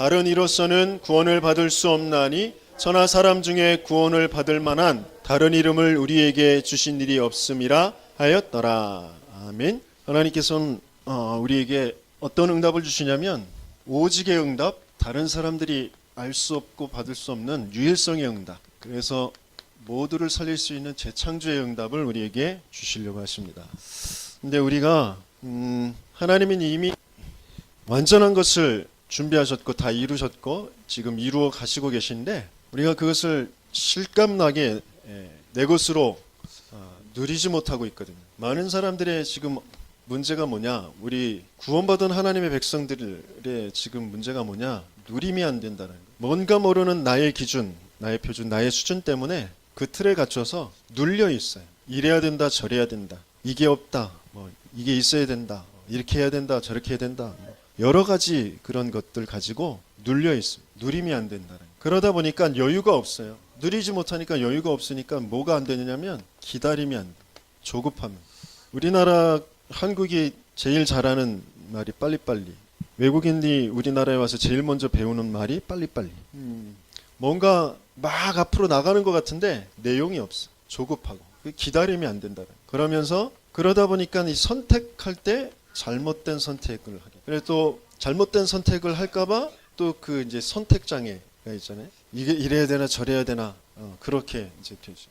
다른 이로서는 구원을 받을 수 없나니 천하 사람 중에 구원을 받을 만한 다른 이름을 우리에게 주신 일이 없음이라 하였더라. 아멘. 하나님께서는 우리에게 어떤 응답을 주시냐면 오직의 응답, 다른 사람들이 알 수 없고 받을 수 없는 유일성의 응답. 그래서 모두를 살릴 수 있는 재창조의 응답을 우리에게 주시려고 하십니다. 근데 우리가 하나님은 이미 완전한 것을 준비하셨고 다 이루셨고 지금 이루어 가시고 계신데 우리가 그것을 실감나게 내 것으로 누리지 못하고 있거든요. 많은 사람들의 지금 문제가 뭐냐, 우리 구원받은 하나님의 백성들의 지금 문제가 뭐냐, 누림이 안 된다는 거예요. 뭔가 모르는 나의 기준, 나의 표준, 나의 수준 때문에 그 틀에 갇혀서 눌려 있어요. 이래야 된다, 저래야 된다, 이게 없다, 이게 있어야 된다, 이렇게 해야 된다, 저렇게 해야 된다, 여러 가지 그런 것들 가지고 눌려 있습니다. 누림이 안 된다는 거예요. 그러다 보니까 여유가 없어요. 누리지 못하니까 여유가 없으니까 뭐가 안 되느냐면 기다림이 안 돼. 조급함. 우리나라 한국이 제일 잘하는 말이 빨리빨리. 외국인이 우리나라에 와서 제일 먼저 배우는 말이 빨리빨리. 뭔가 막 앞으로 나가는 것 같은데 내용이 없어. 조급하고 기다림이 안 된다. 그러면서 그러다 보니까 이 선택할 때 잘못된 선택을 하게. 그래서 또 잘못된 선택을 할까봐 또 그 이제 선택 장애가 있잖아요. 이게 이래야 되나 저래야 되나 그렇게 이제 되죠.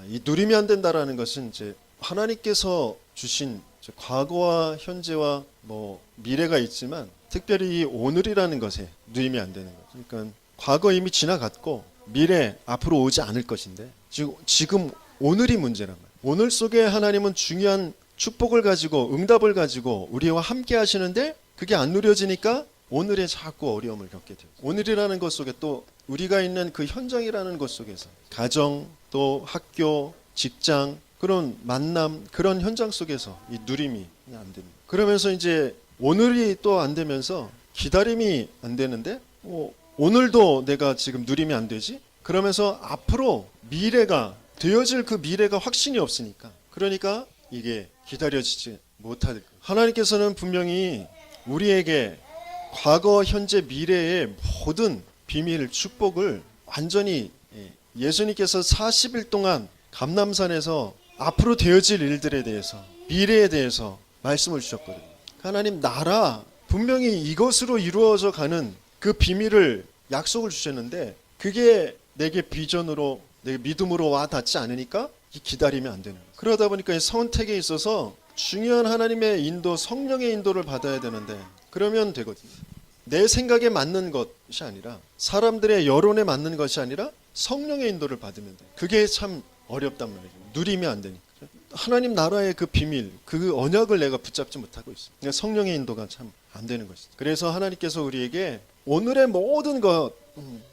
이 누림이 안 된다라는 것은 이제 하나님께서 주신 과거와 현재와 미래가 있지만 특별히 이 오늘이라는 것에 누림이 안 되는 거죠. 그러니까 과거 이미 지나갔고 미래 앞으로 오지 않을 것인데 지금 오늘이 문제란 말이에요. 오늘 속에 하나님은 중요한 축복을 가지고 응답을 가지고 우리와 함께 하시는데 그게 안 누려지니까 오늘에 자꾸 어려움을 겪게 돼요. 오늘이라는 것 속에 또 우리가 있는 그 현장이라는 것 속에서 가정 또 학교 직장 그런 만남 그런 현장 속에서 이 누림이 안 됩니다. 그러면서 이제 오늘이 또 안 되면서 기다림이 안 되는데 오늘도 내가 지금 누림이 안 되지? 그러면서 앞으로 미래가 되어질 그 미래가 확신이 없으니까 그러니까 이게 기다려지지 못할 거예요. 하나님께서는 분명히 우리에게 과거, 현재, 미래의 모든 비밀, 축복을 완전히 예수님께서 40일 동안 감람산에서 앞으로 되어질 일들에 대해서 미래에 대해서 말씀을 주셨거든요. 하나님 나라 분명히 이것으로 이루어져 가는 그 비밀을 약속을 주셨는데 그게 내게 비전으로 내게 믿음으로 와 닿지 않으니까 기다리면 안 되는 거예요. 그러다 보니까 선택에 있어서 중요한 하나님의 인도, 성령의 인도를 받아야 되는데 그러면 되거든요. 내 생각에 맞는 것이 아니라 사람들의 여론에 맞는 것이 아니라 성령의 인도를 받으면 돼. 그게 참 어렵단 말이죠. 누리면 안 되니까. 하나님 나라의 그 비밀, 그 언약을 내가 붙잡지 못하고 있어. 그러니까 성령의 인도가 참 안 되는 것이죠. 그래서 하나님께서 우리에게 오늘의 모든 것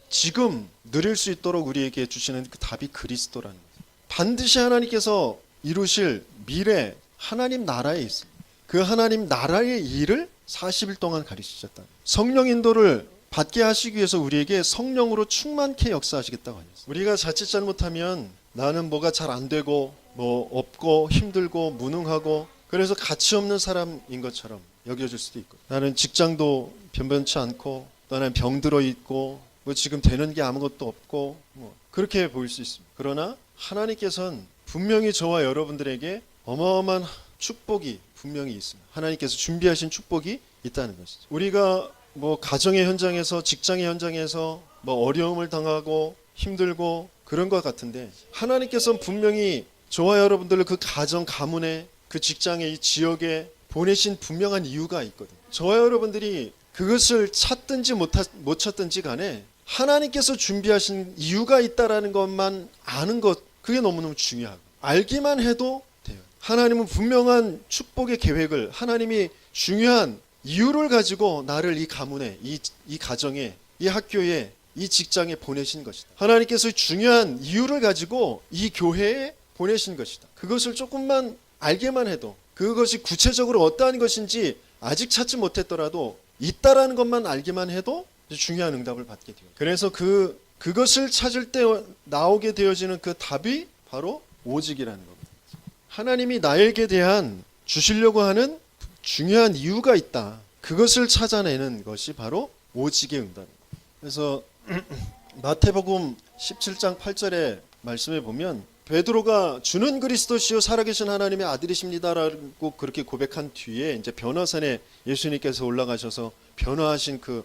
지금 누릴 수 있도록 우리에게 주시는 그 답이 그리스도라는 거죠. 반드시 하나님께서 이루실 미래 하나님 나라에 있습니다. 그 하나님 나라의 일을 40일 동안 가르치셨다. 성령 인도를 받게 하시기 위해서 우리에게 성령으로 충만케 역사하시겠다고 하셨어요. 우리가 자칫 잘못하면 나는 뭐가 잘 안 되고 없고 힘들고 무능하고 그래서 가치 없는 사람인 것처럼 여겨질 수도 있고 나는 직장도 변변치 않고 나는 병들어 있고 지금 되는 게 아무것도 없고 그렇게 보일 수 있습니다. 그러나 하나님께서는 분명히 저와 여러분들에게 어마어마한 축복이 분명히 있습니다. 하나님께서 준비하신 축복이 있다는 것이죠. 우리가 가정의 현장에서 직장의 현장에서 어려움을 당하고 힘들고 그런 것 같은데 하나님께서는 분명히 저와 여러분들을 그 가정 가문에 그 직장의 이 지역에 보내신 분명한 이유가 있거든요. 저와 여러분들이 그것을 찾든지 못 찾든지 간에 하나님께서 준비하신 이유가 있다라는 것만 아는 것 그게 너무너무 중요하고 알기만 해도 돼요. 하나님은 분명한 축복의 계획을 하나님이 중요한 이유를 가지고 나를 이 가문에 이 가정에 이 학교에 이 직장에 보내신 것이다. 하나님께서 중요한 이유를 가지고 이 교회에 보내신 것이다. 그것을 조금만 알게만 해도 그것이 구체적으로 어떠한 것인지 아직 찾지 못했더라도 있다라는 것만 알기만 해도 중요한 응답을 받게 돼요. 그래서 그것을 찾을 때 나오게 되어지는 그 답이 바로 오직이라는 겁니다. 하나님이 나에게 대한 주시려고 하는 중요한 이유가 있다. 그것을 찾아내는 것이 바로 오직의 응답. 그래서 마태복음 17장 8절의 말씀에 보면 베드로가 주는 그리스도시요 살아계신 하나님의 아들이십니다라고 그렇게 고백한 뒤에 이제 변화산에 예수님께서 올라가셔서 변화하신 그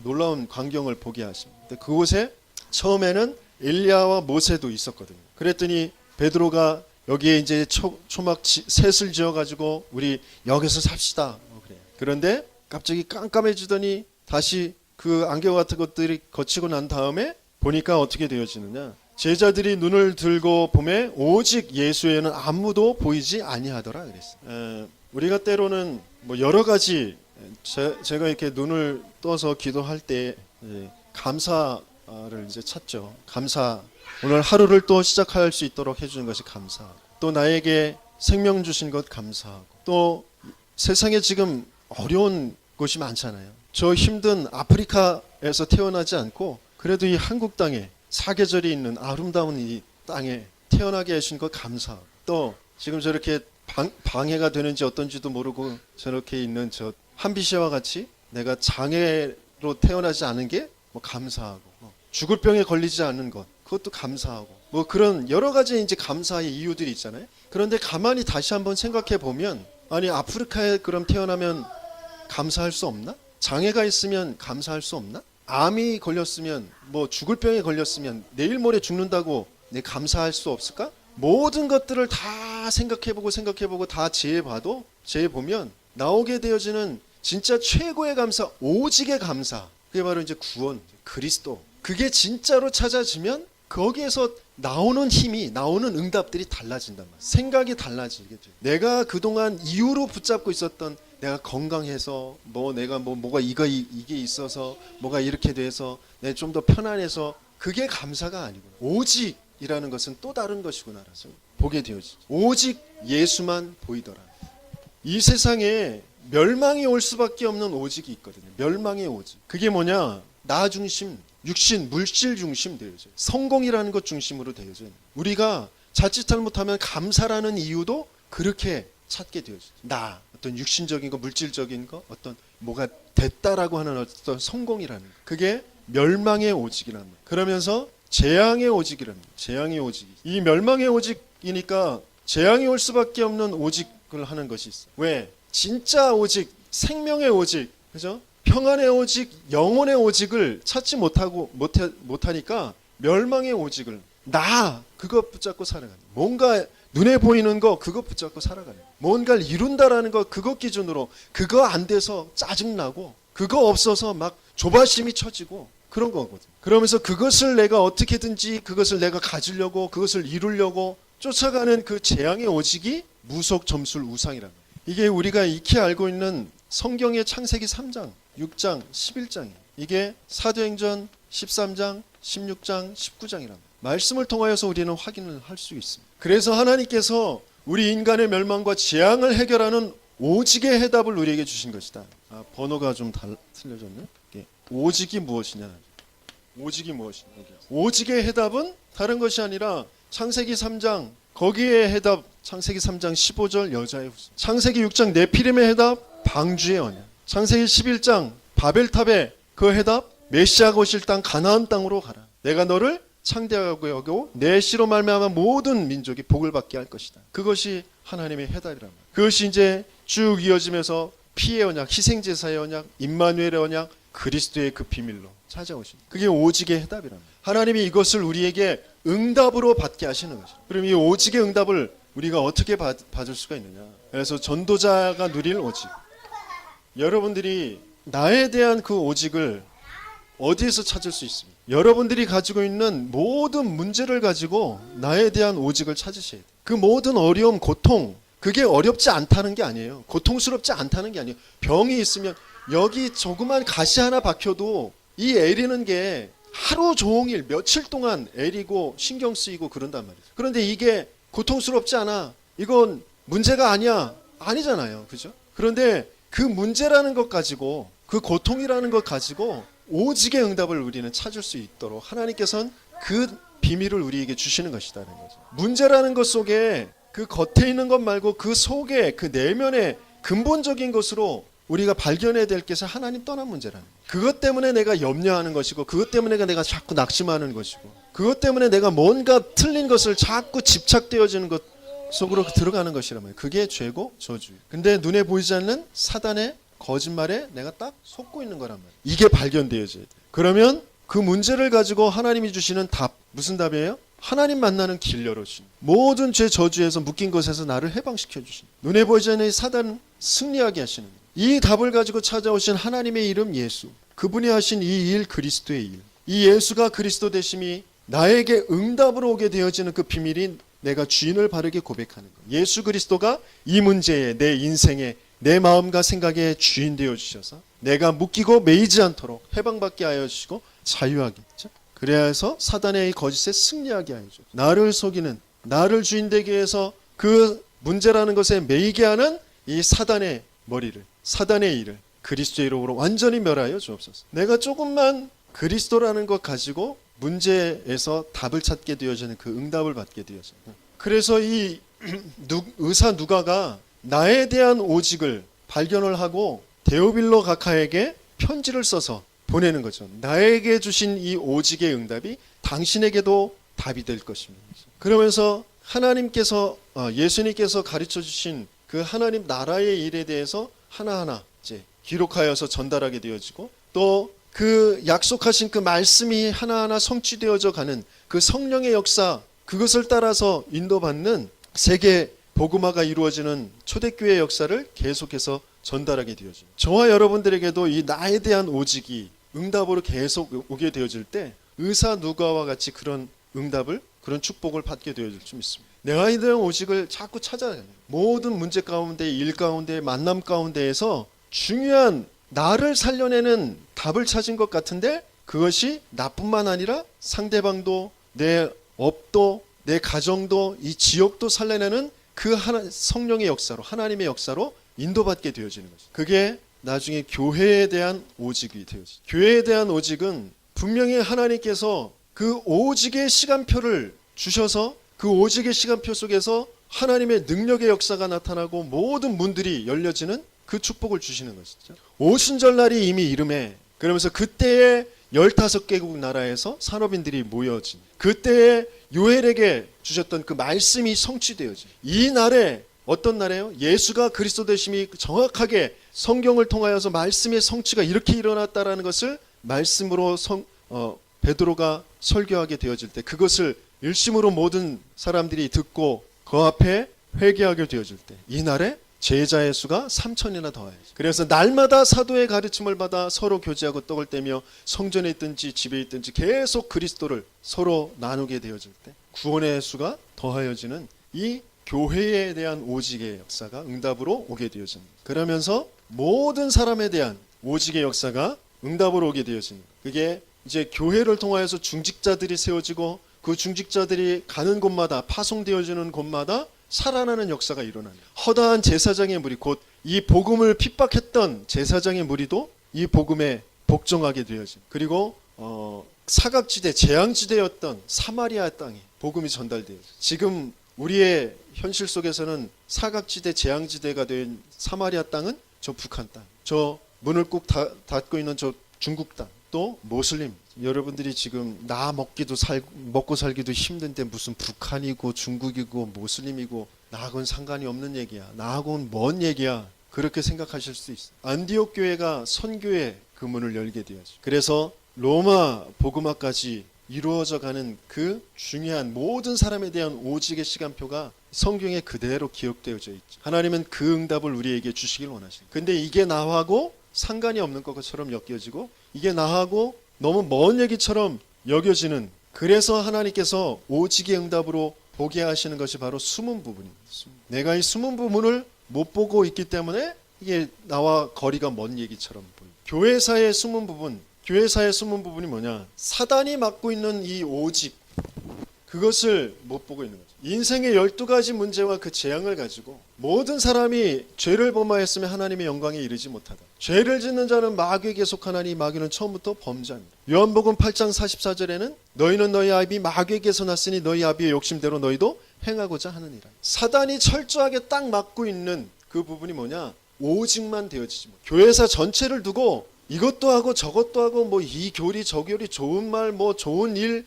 놀라운 광경을 보게 하십니다. 그곳에 처음에는 엘리야와 모세도 있었거든요. 그랬더니 베드로가 여기에 이제 초막 셋을 지어가지고 우리 여기서 삽시다. 그래요. 그런데 갑자기 깜깜해지더니 다시 그 안개 같은 것들이 거치고 난 다음에 보니까 어떻게 되어지느냐. 제자들이 눈을 들고 보매 오직 예수에는 아무도 보이지 아니하더라 그랬어요. 우리가 때로는 뭐 여러 가지 제가 이렇게 눈을 떠서 기도할 때 감사를 이제 찾죠. 감사. 오늘 하루를 또 시작할 수 있도록 해주는 것이 감사하고 또 나에게 생명 주신 것 감사하고 또 세상에 지금 어려운 곳이 많잖아요. 저 힘든 아프리카에서 태어나지 않고 그래도 이 한국 땅에 사계절이 있는 아름다운 이 땅에 태어나게 하신 것 감사하고 또 지금 저렇게 방해가 되는지 어떤지도 모르고 저렇게 있는 저 한비 씨와 같이 내가 장애로 태어나지 않은 게 뭐 감사하고 죽을 병에 걸리지 않는 것 그것도 감사하고 뭐 그런 여러 가지 이제 감사의 이유들이 있잖아요. 그런데 가만히 다시 한번 생각해 보면 아니 아프리카에 그럼 태어나면 감사할 수 없나? 장애가 있으면 감사할 수 없나? 암이 걸렸으면 뭐 죽을 병에 걸렸으면 내일 모레 죽는다고 내 감사할 수 없을까? 모든 것들을 다 생각해보고 다 재해보면 나오게 되어지는 진짜 최고의 감사, 오직의 감사. 그게 바로 이제 구원, 그리스도. 그게 진짜로 찾아지면 거기에서 나오는 힘이, 나오는 응답들이 달라진단 말이야. 생각이 달라지게 돼. 내가 그동안 이유로 붙잡고 있었던 내가 건강해서 내가 뭐가 이게 있어서 뭐가 이렇게 돼서 내가 좀 더 편안해서 그게 감사가 아니구나. 오직이라는 것은 또 다른 것이구나라서 보게 되어지죠. 오직 예수만 보이더라. 이 세상에 멸망이 올 수밖에 없는 오직이 있거든요. 멸망의 오직. 그게 뭐냐? 나 중심, 육신, 물질 중심 되어져요. 성공이라는 것 중심으로 되어져요. 우리가 자칫 잘못하면 감사라는 이유도 그렇게 찾게 되어져요. 나, 어떤 육신적인 거, 물질적인 거, 어떤 뭐가 됐다라고 하는 어떤 성공이라는 거. 그게 멸망의 오직이라는 거예요. 그러면서 재앙의 오직이라는 거예요. 재앙의 오직. 이 멸망의 오직이니까 재앙이 올 수밖에 없는 오직을 하는 것이 있어요. 왜? 진짜 오직, 생명의 오직, 그죠? 평안의 오직, 영혼의 오직을 찾지 못하니까 멸망의 오직을 그것 붙잡고 살아가는 거예요. 뭔가 눈에 보이는 거 그거 붙잡고 살아가는 거예요. 뭔가를 이룬다라는 거 그것 기준으로 그거 안 돼서 짜증나고 그거 없어서 막 조바심이 쳐지고 그런 거거든. 그러면서 그것을 내가 어떻게든지 그것을 내가 가지려고 그것을 이루려고 쫓아가는 그 재앙의 오직이 무속 점술 우상이라는 거예요. 이게 우리가 익히 알고 있는 성경의 창세기 3장, 6장, 11장이에요. 이게 사도행전 13장, 16장, 19장이랍니다. 말씀을 통하여서 우리는 확인을 할 수 있습니다. 그래서 하나님께서 우리 인간의 멸망과 재앙을 해결하는 오직의 해답을 우리에게 주신 것이다. 번호가 좀 틀려졌네. 오직이 무엇이냐? 오직이 무엇이냐? 오직의 해답은 다른 것이 아니라 창세기 3장 거기에 해답 창세기 3장 15절 여자의 후손. 창세기 6장 네피림의 해답 방주의 언약. 창세기 11장 바벨탑의 그 해답 메시아가 오실 땅 가나안 땅으로 가라. 내가 너를 창대하고 여기고 내 씨로 말미암아 모든 민족이 복을 받게 할 것이다. 그것이 하나님의 해답이란 말이야. 그것이 이제 쭉 이어지면서 피의 언약, 희생제사의 언약, 임마누엘의 언약, 그리스도의 그 비밀로 찾아오신. 그게 오직의 해답이란 말이야. 하나님이 이것을 우리에게 응답으로 받게 하시는 것이죠. 그럼 이 오직의 응답을 우리가 어떻게 받을 수가 있느냐? 그래서 전도자가 누릴 오직. 여러분들이 나에 대한 그 오직을 어디에서 찾을 수 있습니까? 여러분들이 가지고 있는 모든 문제를 가지고 나에 대한 오직을 찾으셔야 돼요. 그 모든 어려움, 고통, 그게 어렵지 않다는 게 아니에요. 고통스럽지 않다는 게 아니에요. 병이 있으면 여기 조그만 가시 하나 박혀도 이 애리는 게 하루 종일 며칠 동안 애리고 신경 쓰이고 그런단 말이에요. 그런데 이게 고통스럽지 않아. 이건 문제가 아니야. 아니잖아요. 그죠? 그런데 그 문제라는 것 가지고 그 고통이라는 것 가지고 오직의 응답을 우리는 찾을 수 있도록 하나님께서는 그 비밀을 우리에게 주시는 것이다는 거죠. 문제라는 것 속에 그 겉에 있는 것 말고 그 속에 그 내면의 근본적인 것으로 우리가 발견해야 될 것은 하나님 떠난 문제라는 거예요. 그것 때문에 내가 염려하는 것이고, 그것 때문에 내가 자꾸 낙심하는 것이고, 그것 때문에 내가 뭔가 틀린 것을 자꾸 집착되어지는 것 속으로 들어가는 것이란 말이에요. 그게 죄고 저주예요. 근데 눈에 보이지 않는 사단의 거짓말에 내가 딱 속고 있는 거란 말이에요. 이게 발견되어져야 돼요. 그러면 그 문제를 가지고 하나님이 주시는 답, 무슨 답이에요? 하나님 만나는 길 열어주신, 모든 죄 저주에서 묶인 것에서 나를 해방시켜 주신, 눈에 보이지 않는 사단은 승리하게 하시는, 이 답을 가지고 찾아오신 하나님의 이름 예수, 그분이 하신 이 일, 그리스도의 일, 이 예수가 그리스도 되심이 나에게 응답으로 오게 되어지는 그 비밀이 내가 주인을 바르게 고백하는 거예요. 예수 그리스도가 이 문제에, 내 인생에, 내 마음과 생각에 주인 되어 주셔서 내가 묶이고 매이지 않도록 해방받게 하여 주시고 자유하게 했죠. 그래서 사단의 이 거짓에 승리하게 하여 주죠. 나를 속이는, 나를 주인 되게 해서 그 문제라는 것에 매이게 하는 이 사단의 머리를, 사단의 일을 그리스도의 이름으로 완전히 멸하여 주옵소서. 내가 조금만 그리스도라는 것 가지고 문제에서 답을 찾게 되어지는 그 응답을 받게 되어져요. 그래서 이 의사 누가가 나에 대한 오직을 발견을 하고 데오빌로 각하에게 편지를 써서 보내는 거죠. 나에게 주신 이 오직의 응답이 당신에게도 답이 될 것입니다. 그러면서 하나님께서, 예수님께서 가르쳐 주신 그 하나님 나라의 일에 대해서 하나하나 이제 기록하여서 전달하게 되어지고, 또 그 약속하신 그 말씀이 하나하나 성취되어져 가는 그 성령의 역사, 그것을 따라서 인도받는 세계 복음화가 이루어지는 초대교회 역사를 계속해서 전달하게 되어집니다. 저와 여러분들에게도 이 나에 대한 오직이 응답으로 계속 오게 되어질 때 의사 누가와 같이 그런 응답을, 그런 축복을 받게 되어질 수 있습니다. 내가 에 대한 오직을 자꾸 찾아가요. 모든 문제 가운데, 일 가운데, 만남 가운데에서 중요한 나를 살려내는 답을 찾은 것 같은데, 그것이 나뿐만 아니라 상대방도, 내 업도, 내 가정도, 이 지역도 살려내는 그 성령의 역사로, 하나님의 역사로 인도받게 되어지는 거죠. 그게 나중에 교회에 대한 오직이 되어지죠. 교회에 대한 오직은 분명히 하나님께서 그 오직의 시간표를 주셔서 그 오직의 시간표 속에서 하나님의 능력의 역사가 나타나고 모든 문들이 열려지는 그 축복을 주시는 것이죠. 오순절날이 이미 이름에, 그러면서 그때에 15개국 나라에서 산업인들이 모여진, 그때에 요엘에게 주셨던 그 말씀이 성취되어진 이 날에, 어떤 날에요? 예수가 그리스도 되심이 정확하게 성경을 통하여서 말씀의 성취가 이렇게 일어났다라는 것을 말씀으로 베드로가 설교하게 되어질 때, 그것을 일심으로 모든 사람들이 듣고 그 앞에 회개하게 되어질 때, 이 날에 제자의 수가 3,000이나 더해요. 그래서 날마다 사도의 가르침을 받아 서로 교제하고 떡을 떼며 성전에 있든지 집에 있든지 계속 그리스도를 서로 나누게 되어질 때 구원의 수가 더하여지는 이 교회에 대한 오직의 역사가 응답으로 오게 되어집니다. 그러면서 모든 사람에 대한 오직의 역사가 응답으로 오게 되어집니다. 그게 이제 교회를 통하여서 중직자들이 세워지고, 그 중직자들이 가는 곳마다, 파송되어지는 곳마다 살아나는 역사가 일어납니다. 허다한 제사장의 무리, 곧 이 복음을 핍박했던 제사장의 무리도 이 복음에 복종하게 되어진, 그리고 사각지대, 재앙지대였던 사마리아 땅에 복음이 전달되어져. 지금 우리의 현실 속에서는 사각지대, 재앙지대가 된 사마리아 땅은 저 북한 땅, 저 문을 꾹 닫고 있는 저 중국 땅, 또 모슬림. 여러분들이 지금 먹고 살기도 힘든데 무슨 북한이고 중국이고 모슬림이고 나하고는 상관이 없는 얘기야, 나하고는 먼 얘기야, 그렇게 생각하실 수 있어요. 안디옥 교회가 선교의 그 문을 열게 되었죠. 그래서 로마 복음화까지 이루어져 가는 그 중요한 모든 사람에 대한 오직의 시간표가 성경에 그대로 기록되어져 있죠. 하나님은 그 응답을 우리에게 주시길 원하십니다. 근데 이게 나하고 상관이 없는 것처럼 여겨지고, 이게 나하고 너무 먼 얘기처럼 여겨지는, 그래서 하나님께서 오직의 응답으로 보게 하시는 것이 바로 숨은 부분입니다. 내가 이 숨은 부분을 못 보고 있기 때문에 이게 나와 거리가 먼 얘기처럼 보입니다. 교회사의 숨은 부분, 교회사의 숨은 부분이 뭐냐? 사단이 맡고 있는 이 오직, 그것을 못 보고 있는 거죠. 인생의 12가지 문제와 그 재앙을 가지고 모든 사람이 죄를 범하였으면 하나님의 영광에 이르지 못하다. 죄를 짓는 자는 마귀에게 속하나니 마귀는 처음부터 범죄합니다. 요한복음 8장 44절에는 너희는 너희 아비 마귀에게서 났으니 너희 아비의 욕심대로 너희도 행하고자 하느니라. 사단이 철저하게 딱 막고 있는 그 부분이 뭐냐? 오직만 되어지지 못. 교회사 전체를 두고 이것도 하고 저것도 하고 뭐 이 교리 저 교리 좋은 말 뭐 좋은 일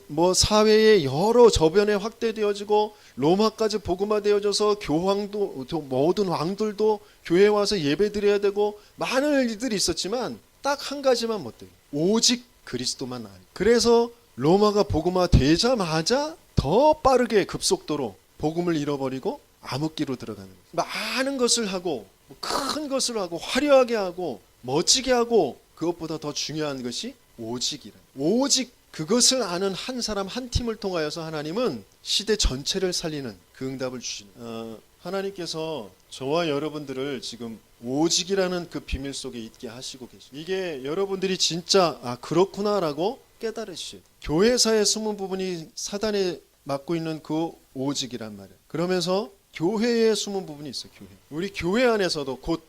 뭐 사회의 여러 저변에 확대되어지고 로마까지 복음화되어져서 교황도 모든 왕들도 교회에 와서 예배드려야 되고 많은 일들이 있었지만 딱 한 가지만 못돼요. 오직 그리스도만 아니. 그래서 로마가 복음화되자마자 더 빠르게 급속도로 복음을 잃어버리고 암흑기로 들어가는 거예요. 많은 것을 하고 큰 것을 하고 화려하게 하고 멋지게 하고 그것보다 더 중요한 것이 오직이라. 오직 그것을 아는 한 사람 한 팀을 통하여서 하나님은 시대 전체를 살리는 그 응답을 주시는. 하나님께서 저와 여러분들을 지금 오직이라는 그 비밀 속에 있게 하시고 계십니다. 이게 여러분들이 진짜 그렇구나라고 깨달으셔야 돼요. 교회사의 숨은 부분이 사단에 맡고 있는 그 오직이란 말이에요. 그러면서 교회에 숨은 부분이 있어요. 교회. 우리 교회 안에서도 곧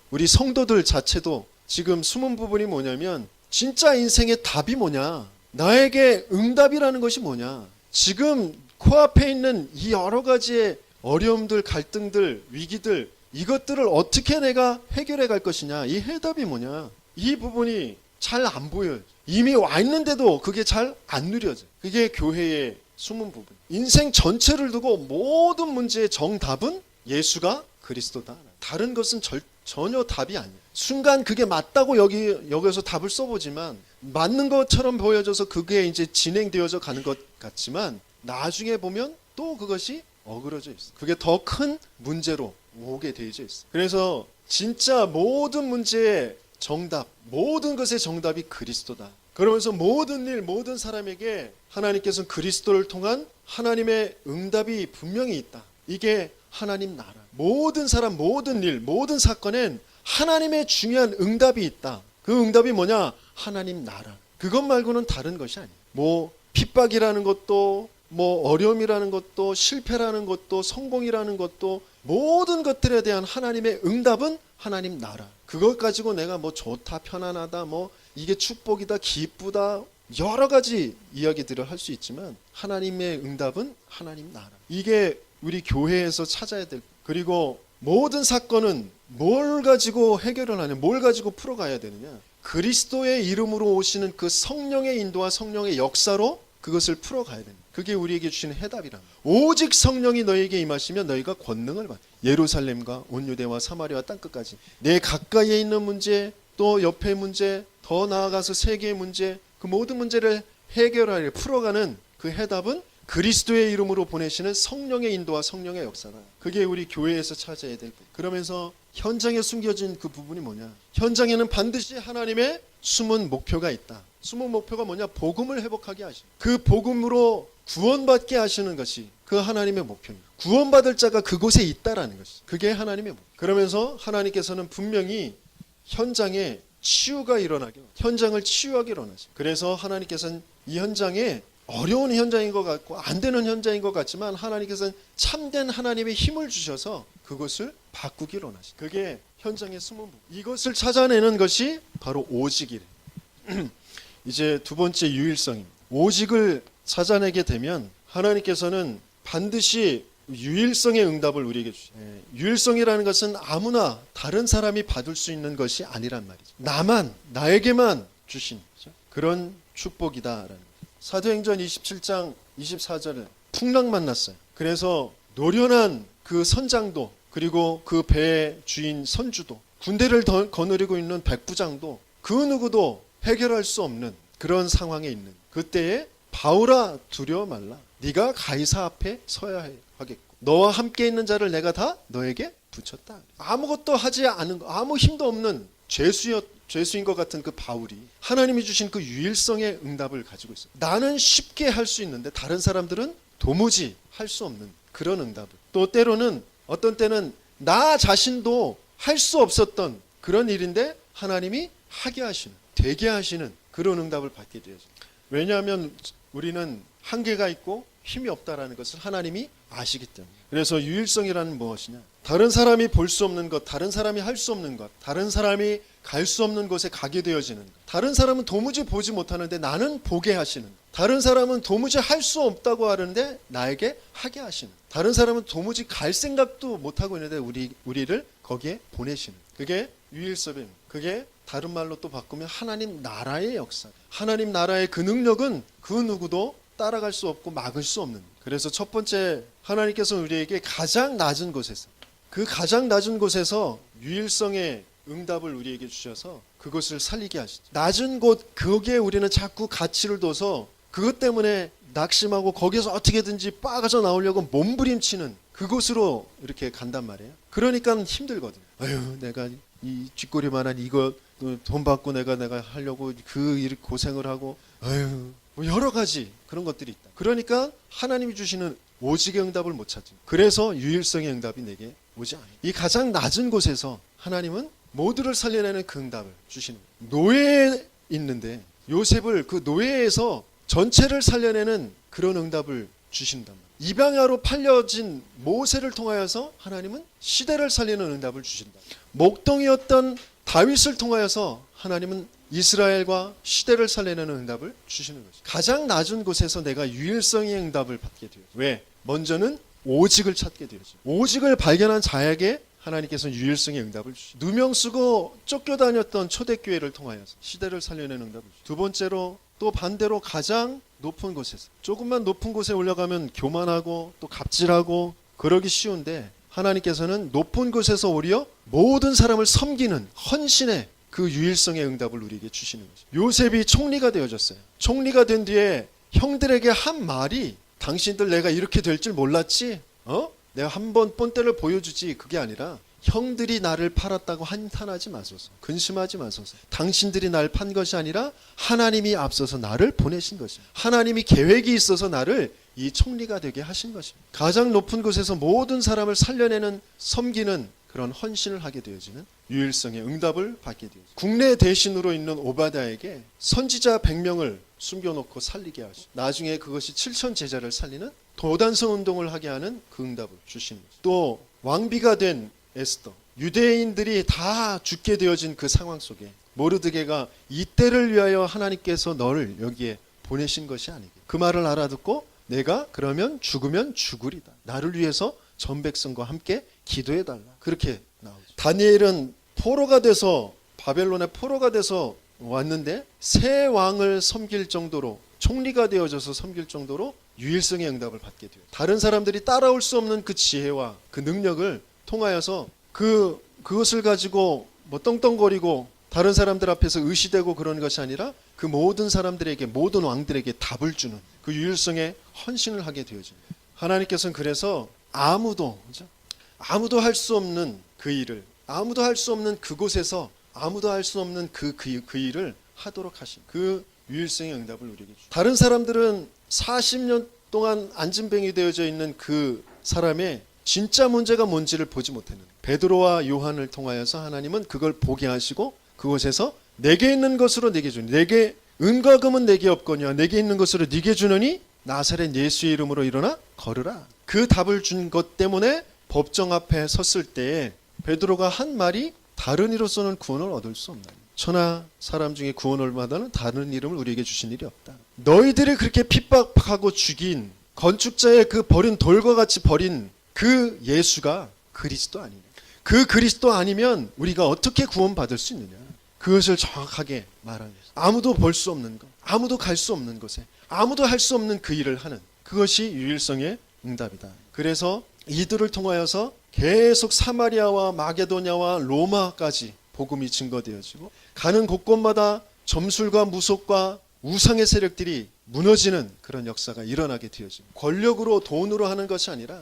우리 성도들 자체도 지금 숨은 부분이 뭐냐면 진짜 인생의 답이 뭐냐, 나에게 응답이라는 것이 뭐냐, 지금 코앞에 있는 이 여러 가지의 어려움들, 갈등들, 위기들, 이것들을 어떻게 내가 해결해 갈 것이냐, 이 해답이 뭐냐, 이 부분이 잘 안 보여요. 이미 와 있는데도 그게 잘 안 누려져요. 그게 교회의 숨은 부분. 인생 전체를 두고 모든 문제의 정답은 예수가 그리스도다. 다른 것은 전혀 답이 아니에요. 순간 그게 맞다고 여기서 답을 써보지만 맞는 것처럼 보여져서 그게 이제 진행되어져 가는 것 같지만 나중에 보면 또 그것이 어그러져 있어요. 그게 더 큰 문제로 오게 되어져 있어요. 그래서 진짜 모든 문제의 정답, 모든 것의 정답이 그리스도다. 그러면서 모든 일, 모든 사람에게 하나님께서는 그리스도를 통한 하나님의 응답이 분명히 있다. 이게 하나님 나라. 모든 사람, 모든 일, 모든 사건엔 하나님의 중요한 응답이 있다. 그 응답이 뭐냐? 하나님 나라. 그것 말고는 다른 것이 아니에요. 뭐 핍박이라는 것도, 뭐 어려움이라는 것도, 실패라는 것도, 성공이라는 것도, 모든 것들에 대한 하나님의 응답은 하나님 나라. 그것 가지고 내가 뭐 좋다, 편안하다, 뭐 이게 축복이다, 기쁘다, 여러 가지 이야기들을 할 수 있지만 하나님의 응답은 하나님 나라. 이게 우리 교회에서 찾아야 될. 그리고 모든 사건은 뭘 가지고 해결을 하냐, 뭘 가지고 풀어가야 되느냐. 그리스도의 이름으로 오시는 그 성령의 인도와 성령의 역사로 그것을 풀어가야 됩니다. 그게 우리에게 주시는 해답이란 말이에요. 오직 성령이 너희에게 임하시면 너희가 권능을 받아. 예루살렘과 온 유대와 사마리아 땅끝까지 내 가까이에 있는 문제, 또 옆의 문제, 더 나아가서 세계의 문제, 그 모든 문제를 해결하려 풀어가는 그 해답은 그리스도의 이름으로 보내시는 성령의 인도와 성령의 역사다. 그게 우리 교회에서 찾아야 될 것. 그러면서 현장에 숨겨진 그 부분이 뭐냐? 현장에는 반드시 하나님의 숨은 목표가 있다. 숨은 목표가 뭐냐? 복음을 회복하게 하시는, 그 복음으로 구원받게 하시는 것이 그 하나님의 목표입니다. 구원받을 자가 그곳에 있다라는 것이, 그게 하나님의 목표. 그러면서 하나님께서는 분명히 현장에 치유가 일어나게, 현장을 치유하게 일어나죠. 그래서 하나님께서는 이 현장에 어려운 현장인 것 같고 안 되는 현장인 것 같지만 하나님께서는 참된 하나님의 힘을 주셔서 그것을 바꾸기 원하시. 그게 현장의 숨은 부분. 이것을 찾아내는 것이 바로 오직이래. 이제 두 번째 유일성입니다. 오직을 찾아내게 되면 하나님께서는 반드시 유일성의 응답을 우리에게 주셔요. 유일성이라는 것은 아무나 다른 사람이 받을 수 있는 것이 아니란 말이죠. 나에게만 주신 그런 축복이다라는 거예요. 사도행전 27장 24절에 풍랑 만났어요. 그래서 노련한 그 선장도, 그리고 그 배의 주인 선주도, 군대를 거느리고 있는 백부장도 그 누구도 해결할 수 없는 그런 상황에 있는 그때에 바울아 두려워 말라. 네가 가이사 앞에 서야 하겠고 너와 함께 있는 자를 내가 다 너에게 붙였다. 아무것도 하지 않은, 아무 힘도 없는 죄수인 것 같은 그 바울이 하나님이 주신 그 유일성의 응답을 가지고 있어요. 나는 쉽게 할 수 있는데 다른 사람들은 도무지 할 수 없는 그런 응답을, 또 때로는 어떤 때는 나 자신도 할 수 없었던 그런 일인데 하나님이 하게 하시는, 되게 하시는 그런 응답을 받게 되어요. 왜냐하면 우리는 한계가 있고 힘이 없다라는 것을 하나님이 아시기 때문에. 그래서 유일성이라는 무엇이냐? 다른 사람이 볼 수 없는 것, 다른 사람이 할 수 없는 것, 다른 사람이 갈 수 없는 곳에 가게 되어지는 것. 다른 사람은 도무지 보지 못하는데 나는 보게 하시는 것. 다른 사람은 도무지 할 수 없다고 하는데 나에게 하게 하시는 것. 다른 사람은 도무지 갈 생각도 못하고 있는데 우리를 거기에 보내시는 것. 그게 유일섭임. 그게 다른 말로 또 바꾸면 하나님 나라의 역사. 하나님 나라의 그 능력은 그 누구도 따라갈 수 없고 막을 수 없는 것. 그래서 첫 번째, 하나님께서 우리에게 가장 낮은 곳에서, 그 가장 낮은 곳에서 유일성의 응답을 우리에게 주셔서 그것을 살리게 하시죠. 낮은 곳, 거기에 우리는 자꾸 가치를 둬서 그것 때문에 낙심하고 거기서 어떻게든지 빠져 나오려고 몸부림치는 그곳으로 이렇게 간단 말이에요. 그러니까 힘들거든요. 아유, 내가 이 쥐꼬리만한 이거 돈 받고 내가 하려고 그 일 고생을 하고, 아유, 뭐 여러 가지 그런 것들이 있다. 그러니까 하나님이 주시는 오직의 응답을 못 찾죠. 그래서 유일성의 응답이 내게 오지 않아요. 이 가장 낮은 곳에서 하나님은 모두를 살려내는 그 응답을 주시는 거예요. 노예에 있는데 요셉을 그 노예에서 전체를 살려내는 그런 응답을 주신단 말이에요. 입양아로 팔려진 모세를 통하여서 하나님은 시대를 살리는 응답을 주신다. 목동이었던 다윗을 통하여서 하나님은 이스라엘과 시대를 살려내는 응답을 주시는 거죠. 가장 낮은 곳에서 내가 유일성의 응답을 받게 돼요. 왜? 먼저는 오직을 찾게 되죠. 오직을 발견한 자에게 하나님께서는 유일성의 응답을 주시죠. 누명 쓰고 쫓겨다녔던 초대교회를 통하여서 시대를 살려내는 응답을 주시죠. 두 번째로 또 반대로 가장 높은 곳에서, 조금만 높은 곳에 올라가면 교만하고 또 갑질하고 그러기 쉬운데 하나님께서는 높은 곳에서 오히려 모든 사람을 섬기는 헌신의 그 유일성의 응답을 우리에게 주시는 거죠. 요셉이 총리가 되어졌어요. 총리가 된 뒤에 형들에게 한 말이, 당신들 내가 이렇게 될 줄 몰랐지? 내가 한번 본때를 보여주지. 그게 아니라 형들이 나를 팔았다고 한탄하지 마소서. 근심하지 마소서. 당신들이 날 판 것이 아니라 하나님이 앞서서 나를 보내신 것입니다. 하나님이 계획이 있어서 나를 이 총리가 되게 하신 것입니다. 가장 높은 곳에서 모든 사람을 살려내는, 섬기는 그런 헌신을 하게 되어지는 유일성의 응답을 받게 되어지죠. 국내 대신으로 있는 오바댜에게 선지자 100명을 숨겨놓고 살리게 하시고 나중에 그것이 7천 제자를 살리는 도단성 운동을 하게 하는 그 응답을 주시는 거죠. 또 왕비가 된 에스더, 유대인들이 다 죽게 되어진 그 상황 속에 모르드게가 이때를 위하여 하나님께서 너를 여기에 보내신 것이 아니게, 그 말을 알아듣고 내가 그러면 죽으면 죽으리다, 나를 위해서 전 백성과 함께 기도해달라, 그렇게 나오죠. 다니엘은 포로가 돼서, 바벨론의 포로가 돼서 왔는데 새 왕을 섬길 정도로, 총리가 되어져서 섬길 정도로 유일성의 응답을 받게 돼요. 다른 사람들이 따라올 수 없는 그 지혜와 그 능력을 통하여서 그것을 가지고 뭐 떵떵거리고 다른 사람들 앞에서 의시되고 그런 것이 아니라 그 모든 사람들에게, 모든 왕들에게 답을 주는 그 유일성의 헌신을 하게 되어집니다. 하나님께서는 그래서 아무도 할 수 없는 그 일을, 아무도 할 수 없는 그곳에서 아무도 할 수 없는 그 일을 하도록 하신 그 유일성의 응답을 우리에게 주십니다. 다른 사람들은 40년 동안 안진뱅이 되어져 있는 그 사람의 진짜 문제가 뭔지를 보지 못했는데 베드로와 요한을 통하여서 하나님은 그걸 보게 하시고 그곳에서 내게 있는 것으로 네게 주니, 내게 은과 금은 내게 없거니와 내게 있는 것으로 네게 주느니 나사렛 예수의 이름으로 일어나 걸으라. 그 답을 준 것 때문에 법정 앞에 섰을 때에 베드로가 한 말이, 다른 이로서는 구원을 얻을 수 없나니 천하 사람 중에 구원을 받는 다른 이름을 우리에게 주신 일이 없다. 너희들이 그렇게 핍박하고 죽인 건축자의 그 버린 돌과 같이 버린 그 예수가 그리스도 아니냐. 그 그리스도 아니면 우리가 어떻게 구원받을 수 있느냐. 그것을 정확하게 말하는 것입니다. 아무도 볼 수 없는 것, 아무도 갈 수 없는 곳에, 아무도 할 수 없는 그 일을 하는, 그것이 유일성의 응답이다. 그래서 이들을 통하여서 계속 사마리아와 마게도냐와 로마까지 복음이 증거되어지고 가는 곳곳마다 점술과 무속과 우상의 세력들이 무너지는 그런 역사가 일어나게 되어집니다. 권력으로, 돈으로 하는 것이 아니라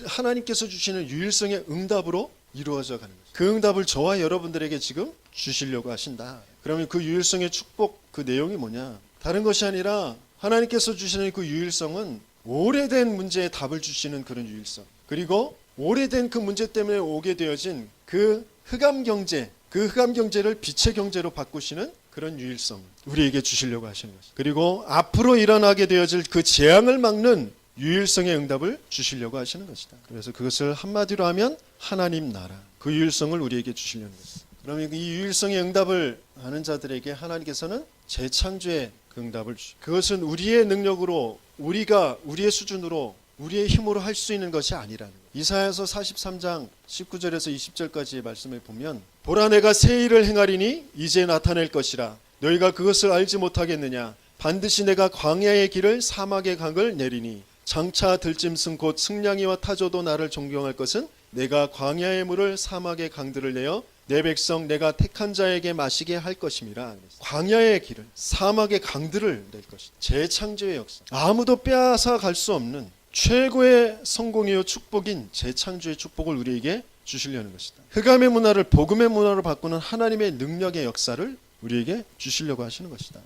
하나님께서 주시는 유일성의 응답으로 이루어져 가는 거죠. 그 응답을 저와 여러분들에게 지금 주시려고 하신다. 그러면 그 유일성의 축복, 그 내용이 뭐냐? 다른 것이 아니라 하나님께서 주시는 그 유일성은 오래된 문제에 답을 주시는 그런 유일성, 그리고 오래된 그 문제 때문에 오게 되어진 그 흑암 경제, 그 흑암 경제를 빛의 경제로 바꾸시는 그런 유일성 우리에게 주시려고 하시는 것입니다. 그리고 앞으로 일어나게 되어질 그 재앙을 막는 유일성의 응답을 주시려고 하시는 것이다. 그래서 그것을 한마디로 하면 하나님 나라, 그 유일성을 우리에게 주시려는 것입니다. 그러면 이 유일성의 응답을 하는 자들에게 하나님께서는 재창조의 그 응답을 주시고, 그것은 우리의 능력으로, 우리가 우리의 수준으로, 우리의 힘으로 할 수 있는 것이 아니라는 거예요. 이사야서 43장 19절에서 20절까지의 말씀을 보면, 보라 내가 새 일을 행하리니 이제 나타낼 것이라. 너희가 그것을 알지 못하겠느냐. 반드시 내가 광야의 길을 사막의 강을 내리니 장차 들짐승 곧 승냥이와 타조도 나를 존경할 것은 내가 광야의 물을 사막의 강들을 내어 내 백성 내가 택한 자에게 마시게 할 것임이라. 광야의 길을 사막의 강들을 낼 것이다. 재창조의 역사, 아무도 빼앗아 갈 수 없는 최고의 성공이요 축복인 재창조의 축복을 우리에게 주시려는 것이다. 흑암의 문화를 복음의 문화로 바꾸는 하나님의 능력의 역사를 우리에게 주시려고 하시는 것이다.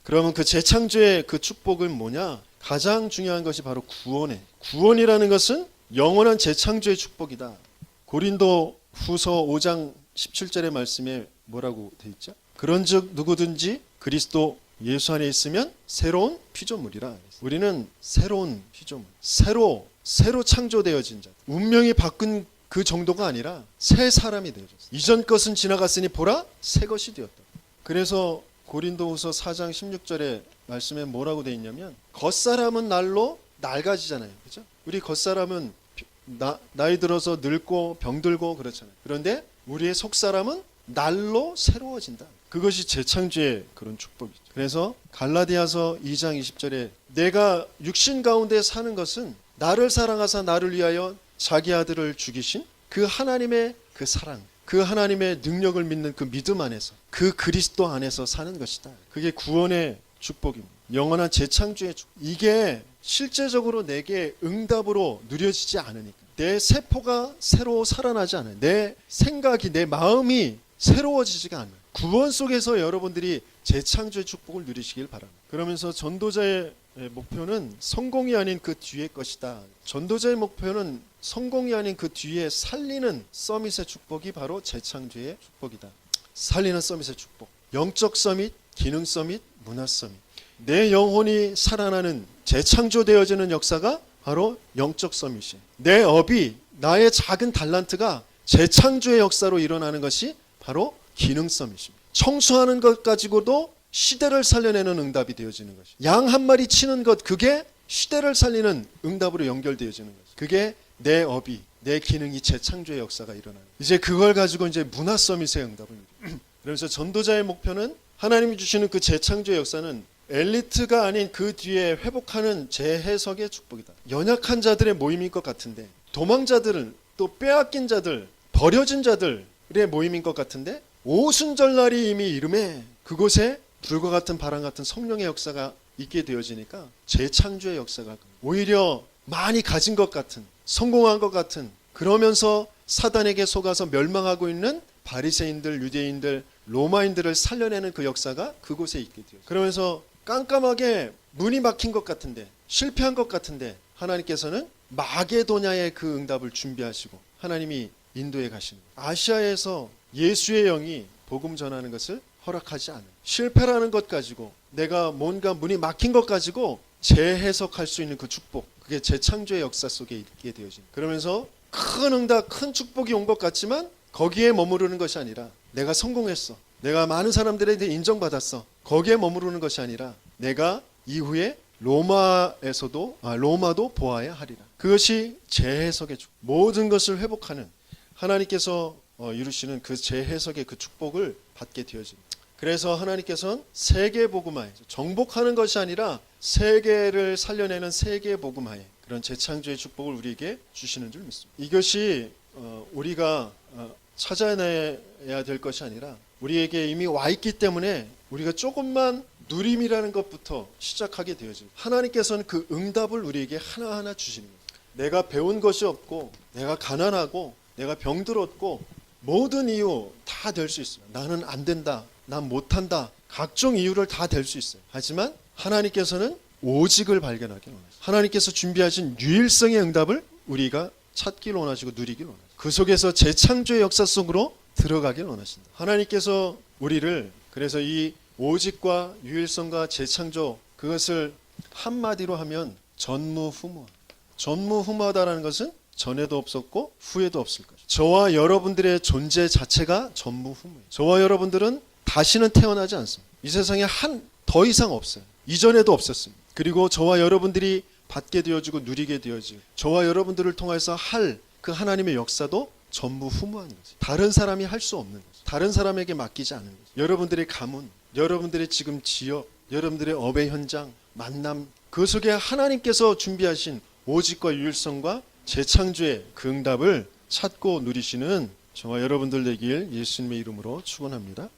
그러면 그 재창조의 그 축복은 뭐냐? 가장 중요한 것이 바로 구원이라는 것은 영원한 재창조의 축복이다. 고린도 후서 5장 17절의 말씀에 뭐라고 돼 있죠? 그런즉 누구든지 그리스도 예수 안에 있으면 새로운 피조물이라. 우리는 새로운 피조물, 새로 창조되어진 자, 운명이 바꾼 그 정도가 아니라 새 사람이 되어졌어. 이전 것은 지나갔으니 보라 새 것이 되었다. 그래서 고린도후서 4장 16절에 말씀에 뭐라고 돼 있냐면, 겉사람은 날로 낡아지잖아요. 그렇죠? 우리 겉사람은 나이 들어서 늙고 병들고 그렇잖아요. 그런데 우리의 속사람은 날로 새로워진다. 그것이 재창조의 그런 축복이죠. 그래서 갈라디아서 2장 20절에 내가 육신 가운데 사는 것은 나를 사랑하사 나를 위하여 자기 아들을 죽이신 그 하나님의 그 사랑, 그 하나님의 능력을 믿는 그 믿음 안에서, 그 그리스도 안에서 사는 것이다. 그게 구원의 축복입니다. 영원한 재창조의 축복. 이게 실제적으로 내게 응답으로 누려지지 않으니까, 내 세포가 새로 살아나지 않아요. 내 생각이, 내 마음이 새로워지지가 않아요. 구원 속에서 여러분들이 재창조의 축복을 누리시길 바랍니다. 그러면서 전도자의 목표는 성공이 아닌 그 뒤의 것이다. 전도자의 목표는 성공이 아닌 그 뒤에 살리는 서밋의 축복이 바로 재창조의 축복이다. 살리는 서밋의 축복. 영적 서밋, 기능 서밋, 문화 서밋. 내 영혼이 살아나는 재창조되어지는 역사가 바로 영적 서밋이에요. 내 업이, 나의 작은 달란트가 재창조의 역사로 일어나는 것이 바로 기능 서밋입니다. 청소하는 것 가지고도 시대를 살려내는 응답이 되어지는 것이, 양 한 마리 치는 것, 그게 시대를 살리는 응답으로 연결되어지는 것이, 그게 내 업이, 내 기능이 재창조의 역사가 일어나는, 이제 그걸 가지고 이제 문화 서밋의 응답을. 그래서 전도자의 목표는, 하나님이 주시는 그 재창조의 역사는 엘리트가 아닌 그 뒤에 회복하는 재해석의 축복이다. 연약한 자들의 모임인 것 같은데, 도망자들은, 또 빼앗긴 자들, 버려진 자들의 모임인 것 같은데, 오순절날이 이미 이름에 그곳에 불과 같은 바람 같은 성령의 역사가 있게 되어지니까 재창조의 역사가, 오히려 많이 가진 것 같은, 성공한 것 같은, 그러면서 사단에게 속아서 멸망하고 있는 바리새인들, 유대인들, 로마인들을 살려내는 그 역사가 그곳에 있게 돼요. 그러면서 깜깜하게 문이 막힌 것 같은데, 실패한 것 같은데, 하나님께서는 마게도냐의 그 응답을 준비하시고 하나님이 인도에 가시는 거예요. 아시아에서 예수의 영이 복음 전하는 것을 허락하지 않아요. 실패라는 것 가지고, 내가 뭔가 문이 막힌 것 가지고 재해석할 수 있는 그 축복, 그게 재창조의 역사 속에 있게 되어집니다. 그러면서 큰 응답, 큰 축복이 온 것 같지만 거기에 머무르는 것이 아니라, 내가 성공했어, 내가 많은 사람들에게 인정받았어, 거기에 머무르는 것이 아니라, 내가 이후에 로마도 보아야 하리라. 그것이 재해석의 축복, 모든 것을 회복하는 하나님께서 이루시는 그 재해석의 그 축복을 받게 되어집니다. 그래서 하나님께서는 세계 복음화에, 정복하는 것이 아니라 세계를 살려내는 세계 복음화에, 그런 재창조의 축복을 우리에게 주시는 줄 믿습니다. 이것이 우리가 찾아내야 될 것이 아니라 우리에게 이미 와 있기 때문에 우리가 조금만 누림이라는 것부터 시작하게 되어집니다. 하나님께서는 그 응답을 우리에게 하나하나 주시는 거예요. 내가 배운 것이 없고, 내가 가난하고, 내가 병들었고, 모든 이유 다 될 수 있어요. 나는 안 된다, 난 못한다, 각종 이유를 다 댈 수 있어요. 하지만 하나님께서는 오직을 발견하길 원하십니다. 하나님께서 준비하신 유일성의 응답을 우리가 찾길 원하시고 누리길 원하십니다. 그 속에서 재창조의 역사 속으로 들어가길 원하신다. 하나님께서 우리를, 그래서 이 오직과 유일성과 재창조, 그것을 한마디로 하면 전무후무하다라는 것은 전에도 없었고 후에도 없을 것이다. 저와 여러분들의 존재 자체가 전부 후무예요. 저와 여러분들은 다시는 태어나지 않습니다. 이 세상에 더 이상 없어요. 이전에도 없었습니다. 그리고 저와 여러분들이 받게 되어지고 누리게 되어지고 저와 여러분들을 통해서 할 그 하나님의 역사도 전부 후무한 거죠. 다른 사람이 할 수 없는 거죠. 다른 사람에게 맡기지 않은 거죠. 여러분들의 가문, 여러분들의 지금 지역, 여러분들의 업의 현장, 만남, 그 속에 하나님께서 준비하신 오직과 유일성과 재창조의 그 응답을 찾고 누리시는 저와 여러분들 되길 예수님의 이름으로 축원합니다.